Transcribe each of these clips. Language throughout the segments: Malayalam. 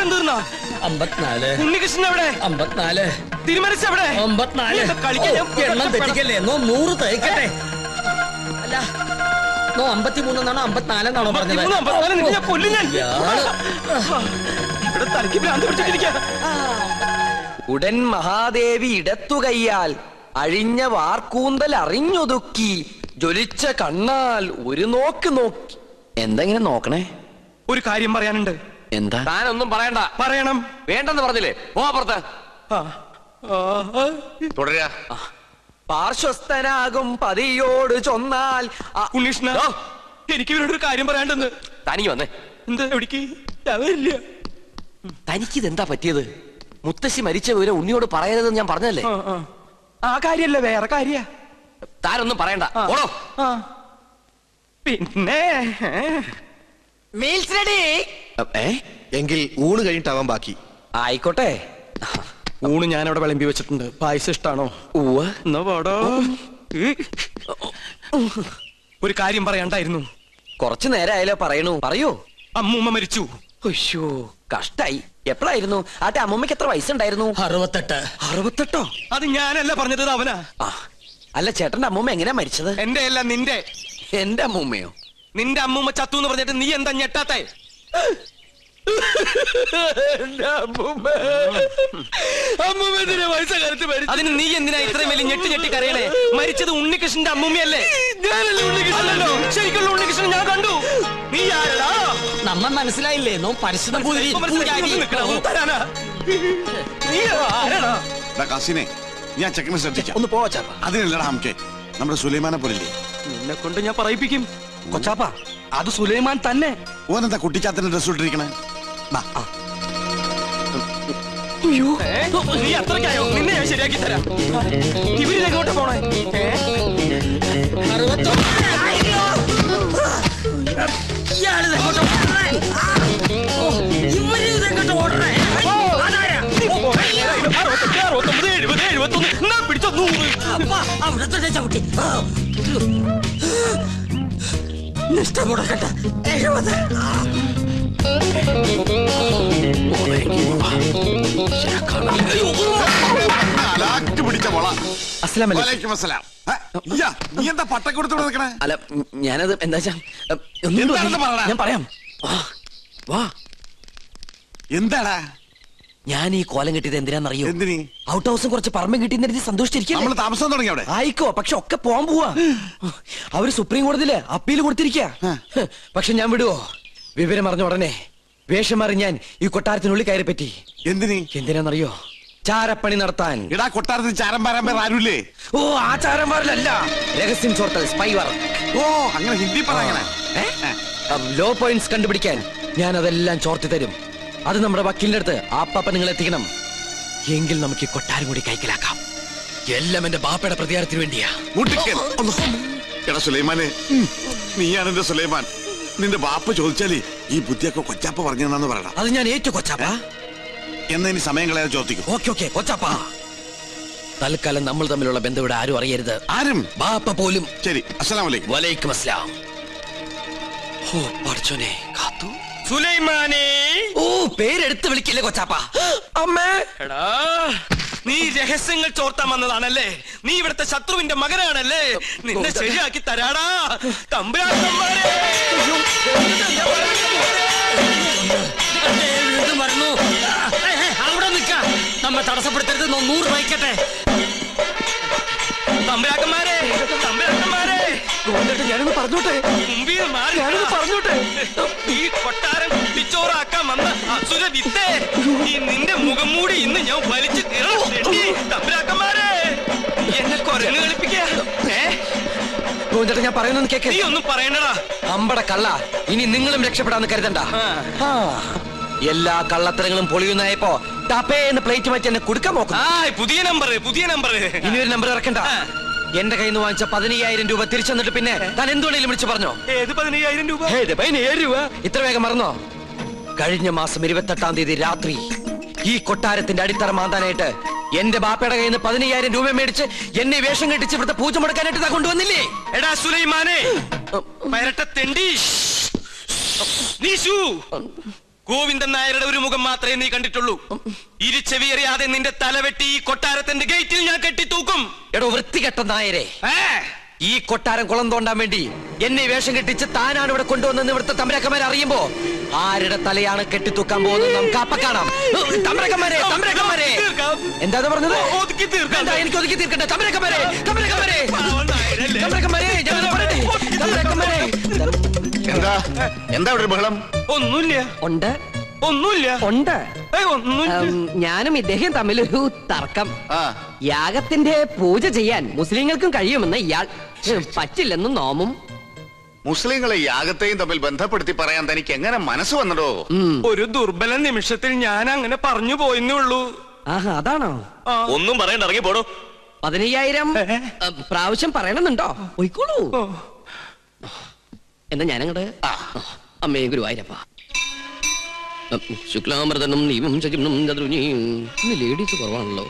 യാഗം തീർന്ന 54. ഉണ്ണികൃഷ്ണൻ എവിടെ? 54. തിരുമനസ് എവിടെ? 54. എണ്ണം തെറ്റിക്കല്ലേ? 100 തയ്ക്കട്ടെ. അല്ല 53 എന്നാണോ 54 എന്നാണോ പറഞ്ഞത്? ഉടൻ മഹാദേവി ഇടത്തുകയ്യാൽ അഴിഞ്ഞ വാർക്കൂന്തൽ അറിഞ്ഞൊതുക്കി ജ്വലിച്ച കണ്ണാൽ ഒരു നോക്ക് നോക്കി. എന്തെങ്കിലും നോക്കണേ? ഒരു കാര്യം പറയാനുണ്ട്. എന്താ? താനൊന്നും പറയണ്ട. പറയണം. വേണ്ടെന്ന് പറഞ്ഞില്ലേ? പോ പുറത്ത്. തുടരുക. പാർശ്വസ്ഥനാകും പതിയോട് ചൊന്നാൽ. ഉണ്ണീഷ്ണ, എനിക്ക് ഇവരോട് ഒരു കാര്യം പറയാണ്ടെന്ന്. തനിക്ക് വന്നേ. എന്താ? എവിടേക്ക്? അവരില്ല. തനിക്കിതെന്താ പറ്റിയത്? മുത്തശ്ശി മരിച്ച വിവരം ഉണ്ണിയോട് പറയരുതെന്ന് ഞാൻ പറഞ്ഞല്ലേ? ആ കാര്യല്ല, വേറെ കാര്യ. താനൊന്നും പറയണ്ട. ഓടോ. പിന്നെ മീൽസ് റെഡി. എങ്കിൽ ഊണ് കഴിഞ്ഞിട്ടാവാൻ ബാക്കി. ആയിക്കോട്ടെ. ഊണ് ഞാൻ അവിടെ വിളമ്പി വെച്ചിട്ടുണ്ട്. പായസം ഇഷ്ടാണോ? എന്നാ പാടോ. ഒരു കാര്യം പറയാണ്ടായിരുന്നു. കുറച്ചു നേരമായാലോ പറയണു. പറയൂ. അമ്മൂമ്മ മരിച്ചു. അയ്യോ, കഷ്ടായി. എപ്പോഴായിരുന്നു? ആട്ടെ, അമ്മൂമ്മക്ക് എത്ര വയസ്സുണ്ടായിരുന്നു? 68. 68? അത് ഞാനല്ല പറഞ്ഞത്, അവനാ. അല്ല, ചേട്ടന്റെ അമ്മൂമ്മ എങ്ങനെയാ മരിച്ചത്? എന്റെ അല്ല, നിന്റെ. എന്റെ അമ്മൂമ്മയോ? നിന്റെ അമ്മൂമ്മ ചത്തു എന്ന് പറഞ്ഞിട്ട് നീ എന്താ ഞെട്ടാത്തെ? അതിന് നീ എന്തിനാ ഇത്രയും വലിയ ഞെട്ടി കരയണേ? മരിച്ചത് ഉണ്ണികൃഷ്ണന്റെ അമ്മൂമ്മയല്ലേ? ഞാനല്ലേ ഉണ്ണികൃഷ്ണനല്ലോ. ശരിക്കുള്ള ഉണ്ണികൃഷ്ണൻ ഞാൻ കണ്ടു. നീ ആരടാ? നമ്മ മനസ്സിലായില്ലേ? നോ പരിശുദ്ധ ഞാൻ ചെക്കനെ ശ്രദ്ധിക്കാം. ഒന്ന് പോവാ. അതിനല്ലടാ നമുക്ക് നമ്മുടെ സുലൈമാനെ പോലില്ലേ? നിന്നെ കൊണ്ട് ഞാൻ പറയിപ്പിക്കും. കൊച്ചാപ്പ, അത് സുലൈമാൻ തന്നെ. ഓനെന്താ കുട്ടിച്ചാത്തന്റെ ഡ്രസ് ഇട്ടിരിക്കണേ? നീ അത്രയ്ക്കായോ? നിന്നെ ഞാൻ ശരിയാക്കി തരാം. ഇവരിതെങ്ങോട്ട് പോണേ? നിഷ്ഠമുടക്കട്ടെ. 70. നീ എന്താ പട്ടം കൊടുത്തോണ്ട് നിൽക്കണേ? അല്ല, ഞാനത് എന്താ ഞാൻ പറയാം. എന്താടാ? ഞാൻ ഈ കോലം കിട്ടിയത് എന്തിനാന്നറിയോ? എന്തിനീ? ഔട്ട് ഹൗസും കുറച്ച് പറമ്പും കിട്ടിയെന്ന് സന്തോഷിച്ചിരിക്കും. നമ്മള് താമസം തുടങ്ങി അവിടെ. ആയിക്കോ, പക്ഷെ ഒക്കെ പോവാൻ പോവാ. അവര് സുപ്രീം കോടതിയില് അപ്പീൽ കൊടുത്തിരിക്കുക. പക്ഷെ ഞാൻ വിടുവോ? വിവരം അറിഞ്ഞ ഉടനെ വേഷം മാറി ഞാൻ ഈ കൊട്ടാരത്തിനുള്ളിൽ കയറി പറ്റി. എന്തിനാന്നറിയോ? ചാരപ്പണി നടത്താൻ. ഇടാ, കൊട്ടാരത്തിൽ ചാരം പാരാൻ പേർ ആരുമില്ലേ? ഓ, ആ ചാരന്മാരിലല്ല, രഹസ്യം ചോർത്തൽ, സ്പൈ വർക്ക്. ഓ, അങ്ങനെ ഹിന്ദി പറയണേ. ലോ പോയിന്റ്സ് കണ്ടുപിടിക്കാൻ ഞാൻ അതെല്ലാം ചോർത്തി തരും. അത് നമ്മുടെ വക്കീലിന്റെ അടുത്ത് ആപ്പാപ്പ നിങ്ങൾ എത്തിക്കണം. എങ്കിൽ നമുക്ക് ഈ കൊട്ടാരം കൂടി കൈക്കലാക്കാം. എല്ലാം എന്റെ ബാപ്പയുടെ പ്രതികാരത്തിന് വേണ്ടിയാ. എടാ സുലൈമാനെ, നീയാണ് എന്റെ സുലൈമാൻ. നിന്റെ ബാപ്പ ചോദിച്ചാലേ ഈ ബുദ്ധിയൊക്കെ കൊച്ചാപ്പ പറഞ്ഞെന്നു പറയണം. അത് ഞാൻ ഏറ്റു കൊച്ചാപ്പ. എന്നാ ഇനി സമയം കളയാതെ ചോദിക്കും. ഓക്കെ കൊച്ചാപ്പ. തൽക്കാലം നമ്മൾ തമ്മിലുള്ള ബന്ധം ഇവിടെ ആരും അറിയരുത്. ആരും? ബാപ്പ പോലും. ശരി. അസ്സലാമു അലൈക്കും. വലൈക്കും അസ്സലാം. ഓ പഠിച്ചോനെ, കാത്തു. സുലൈമാനെ. ഓ, പേരെടുത്ത് വിളിക്കില്ലേ കൊച്ചാപ്പ? അമ്മേ. എടാ, നീ രഹസ്യങ്ങൾ ചോർത്താൻ വന്നതാണല്ലേ? നീ ഇവിടുത്തെ ശത്രുവിന്റെ മകനാണല്ലേ? നിന്നെ ശരിയാക്കി തരാടാ തമ്പുരാക്കന്മാരെ. അവിടെ നിൽക്ക. നമ്മെ തടസ്സപ്പെടുത്തരുത്. 100 വയ്ക്കട്ടെ. തമ്പുരാക്കന്മാരെ, ഞാനൊന്ന് പറഞ്ഞോട്ടെ. പറഞ്ഞോട്ടെ. ഈ കൊട്ടാരം കുട്ടിച്ചോറാക്കാൻ വന്ന അസുര വിത്തേ, ഈ നിന്റെ മുഖം മൂടി ഇന്ന് ഞാൻ വലിച്ചു തീർന്നു. തമ്പുരാക്കന്മാരെ, എന്നെ കൊരങ്ങ് കളിപ്പിക്കാ. ഞാൻ പറയുന്നത് കേക്ക്. നീ ഒന്നും പറയണ്ടടാ. അമ്പട കള്ള, ഇനി നിങ്ങളും രക്ഷപ്പെടാന്ന് കരുതണ്ട. എല്ലാ കള്ളത്തരങ്ങളും പൊളിയുന്നായപ്പോ ടപ്പേന്ന് പ്ലേറ്റ് മാറ്റി എന്നെ കൊടുക്കാൻ നോക്കും. പുതിയ നമ്പർ. ഇനിയൊരു നമ്പർ ഇറക്കണ്ട. എന്റെ കയ്യിൽ നിന്ന് വാങ്ങിച്ച 15,000 രൂപ തിരിച്ചു തന്നിട്ട് പിന്നെ താൻ എന്തുകൊണ്ടെങ്കിലും വിളിച്ചു പറഞ്ഞോ? ഏത് 15,000 രൂപ? 15,000 രൂപ? ഇത്ര വേഗം മറന്നോ? കഴിഞ്ഞ മാസം 28-ാം തീയതി രാത്രി ഈ കൊട്ടാരത്തിന്റെ അടിത്തറ മാന്താനായിട്ട് എന്റെ ബാപ്പയുടെ കയ്യിൽ നിന്ന് 15,000 രൂപ മേടിച്ച് എന്നെ വേഷം കെട്ടിച്ച് ഇവിടുത്തെ പൂജ മുടക്കാനായിട്ട് കൊണ്ടുവന്നില്ലേ? എടാ സുലൈമാനെ, പരട്ട തെണ്ടി, ഗോവിന്ദൻ നായരുടെ ഒരു മുഖം മാത്രമേ നീ കണ്ടിട്ടുള്ളൂ. ഇരുചെവിയറിയാതെ നിന്റെ തലവെട്ടി ഈ കൊട്ടാരത്തിന്റെ ഗേറ്റിൽ ഞാൻ കെട്ടിത്തൂക്കും. എടോ വൃത്തികെട്ട നായരെ, ഈ കൊട്ടാരം കുളം തോണ്ടാൻ വേണ്ടി എന്നെ വേഷം കെട്ടിച്ച് താനാണ് ഇവിടെ കൊണ്ടുവന്നെന്ന് ഇവിടുത്തെ തമ്പരക്കന്മാരെ അറിയുമ്പോ ആരുടെ തലയാണ് കെട്ടിത്തൂക്കാൻ പോകുന്നത് നമുക്ക് അപ്പ കാണാം. തമ്പരക്കന്മാരെ, തമ്പരക്കന്മാരെ, എന്താ പറഞ്ഞത്? എന്താ എനിക്ക് ഒതുക്കി തീർക്കട്ടെ? തമ്പരക്കന്മാരെ, തമ്പരക്കന്മാരെ, തമ്പരക്കന്മാരെ, ഞാനത് പറയട്ടെ. തമ്പരക്കന്മാരെ, എന്താ എന്താ ഇവിടെ ഒരു ബഹളം? ഒന്നുമില്ല, ഉണ്ട് ഒന്നുമില്ല, ഉണ്ട്. ഒന്നുമില്ല. ഞാനും ഇദ്ദേഹം തമ്മിലൊരു തർക്കം. ആ യാഗത്തിന്റെ പൂജ ചെയ്യാൻ മുസ്ലിങ്ങൾക്കും കഴിയുമെന്ന് ഇയാൾ പറ്റില്ലെന്നും നോമും. മുസ്ലിങ്ങളെ യാഗത്തെയും തമ്മിൽ ബന്ധപ്പെടുത്തി പറയാൻ തനിക്ക് എങ്ങനെ മനസ്സ് വന്നടോ? ഒരു ദുർബല നിമിഷത്തിൽ ഞാൻ അങ്ങനെ പറഞ്ഞു പോയെന്നേ ഉള്ളൂ. ആഹാ, അതാണോ? ഒന്നും പറയണ്ട, ഇറങ്ങി പോടോ. 15,000 പ്രാവശ്യം പറയണമെന്നുണ്ടോ? പോയിക്കോളൂ. എന്നാ ഞാനങ്ങട് അമ്മേ ഗുരുവായൂരപ്പ. ശുക്ലാമൃതനും നീവും ശചിനും ചതുരുനിയും. ഇന്ന് ലേഡീസ് കുറവാണല്ലോ.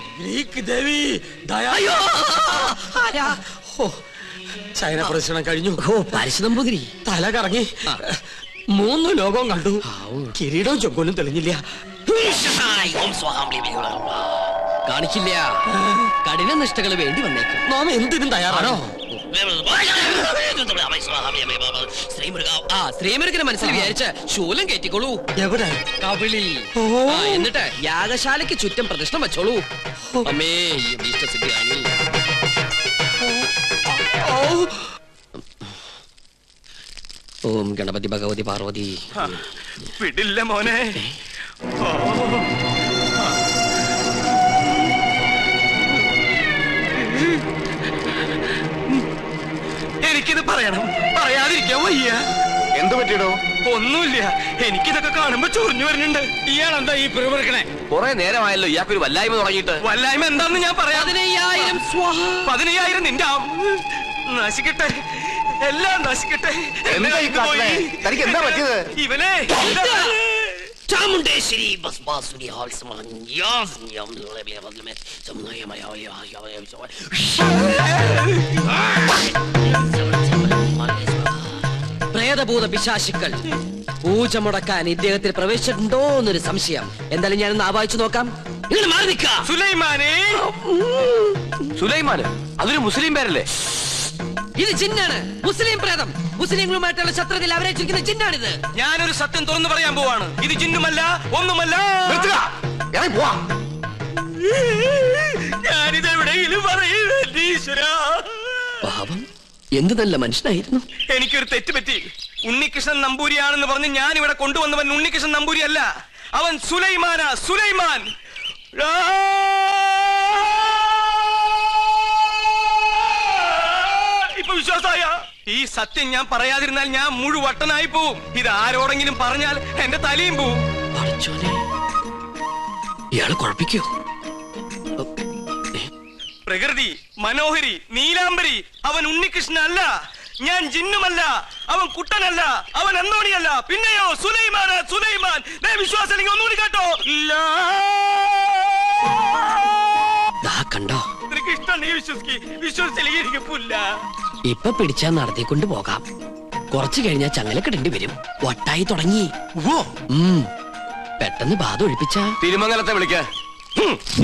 ചൈന പ്രദർശനം കഴിഞ്ഞു. ഓ, പാരിശുതമ്പുതിരി തല കറങ്ങി 3 ലോകവും കണ്ടു. കിരീടവും ചൊക്കോലും തെളിഞ്ഞില്ല. കാണിക്കില്ല. കഠിന നിഷ്ഠകൾ വേണ്ടി വന്നേക്കും. നാം എന്തിനും തയ്യാറാണോ? ശ്രീമുരുകനെ മനസ്സിൽ വിചാരിച്ച് ശൂലം കയറ്റിക്കോളൂ. എവിടെ? കവിളിൽ. എന്നിട്ട് യാഗശാലയ്ക്ക് ചുറ്റും പ്രദക്ഷിണം വെച്ചോളൂ. അമ്മേ ഇഷ്ടസിദ്ധിയാണി. ഓം ഗണപതി ഭഗവതി പാർവതി. വിടില്ല മോനെ. എനിക്കിത് പറയണം, പറയാതിരിക്കാൻ വയ്യ. എന്ത് പറ്റിയടോ? ഒന്നുമില്ല, എനിക്കിതൊക്കെ കാണുമ്പോ ചൊറിഞ്ഞു വരുന്നുണ്ട്. ഇയാളെന്താ ഈ പിറുപിറുക്കണേ? കുറെ നേരമായല്ലോ ഇയാൾക്കൊരു വല്ലായ്മ തുടങ്ങിയിട്ട്. വല്ലായ്മ എന്താന്ന് ഞാൻ പറയാം. 15,000 നിന്റെ നശിക്കട്ടെ, എല്ലാം നശിക്കട്ടെ. എന്താ ഈ കാട്ടണേ? തനിക്ക് എന്താ പറ്റിയത്? ഇവനെ ചാമുണ്ടേശ്വരി പ്രേതഭൂത പിശാചുക്കൾ പൂജ മുടക്കാൻ ഇദ്ദേഹത്തിൽ പ്രവേശിച്ചിട്ടുണ്ടോ എന്നൊരു സംശയം. എന്തായാലും ഞാനൊന്ന് ആവാഹിച്ചു നോക്കാം. ഇങ്ങനെ മാറി നിൽക്കാം. സുലൈമാനെ. സുലൈമാന് അതൊരു മുസ്ലിം പേരല്ലേ? ഇത് ജിന്നാണ്, മുസ്ലിം പ്രേതം. മുസ്ലിങ്ങളുമായിട്ടുള്ള ശത്രുതയിൽ അവരേറ്റിരിക്കുന്ന ജിന്നാണിത്. ഞാനൊരു സത്യം തുറന്നു പറയാൻ പോവാണ്. ഇത് ജിന്നുമല്ല, ഒന്നുമല്ല. ഞാനിത് എവിടെയെങ്കിലും പറയൂരാ. പാപം, എന്ത് നല്ല മനുഷ്യനായിരുന്നു. എനിക്കൊരു തെറ്റ് പറ്റി. ഉണ്ണികൃഷ്ണൻ നമ്പൂരിയാണെന്ന് പറഞ്ഞ് ഞാൻ ഇവിടെ കൊണ്ടുവന്നവൻ ഉണ്ണികൃഷ്ണൻ നമ്പൂരി അല്ല, അവൻ സുലൈമാനാ, സുലൈമാൻ. ഇപ്പൊ വിശ്വാസായ? ഈ സത്യം ഞാൻ പറയാതിരുന്നാൽ ഞാൻ മുഴുവട്ടനായി പോവും. ഇത് ആരോടെങ്കിലും പറഞ്ഞാൽ എന്റെ തലയും പോവും. ഇയാള് കുഴപ്പിക്കോ? പ്രകൃതി, മനോഹരി, നീലാംബരി, അവൻ ഉണ്ണികൃഷ്ണൻ അല്ല. ഞാൻ ജിന്നുമല്ല, അവൻ കുട്ടനല്ല, അവൻ അന്തോണിയല്ല. പിന്നെയോ സുലൈമാനാ, സുലൈമാൻ. വിശ്വാസം അല്ലെങ്കിൽ ഒന്നുകൂടി കേട്ടോ. കണ്ടോ? നിനക്ക് ഇഷ്ടം വിശ്വസിച്ചില്ലെങ്കിൽ എനിക്ക് പുല്ല. ഇപ്പൊ പിടിച്ചാ നടത്തിക്കൊണ്ട് പോകാം. കുറച്ചു കഴിഞ്ഞാൽ ചങ്ങലക്കിടേണ്ടി വരും. വട്ടായി തുടങ്ങി. പെട്ടെന്ന് ബാധ ഒഴിപ്പിച്ച തിരുമംഗലത്തെ വിളിക്ക.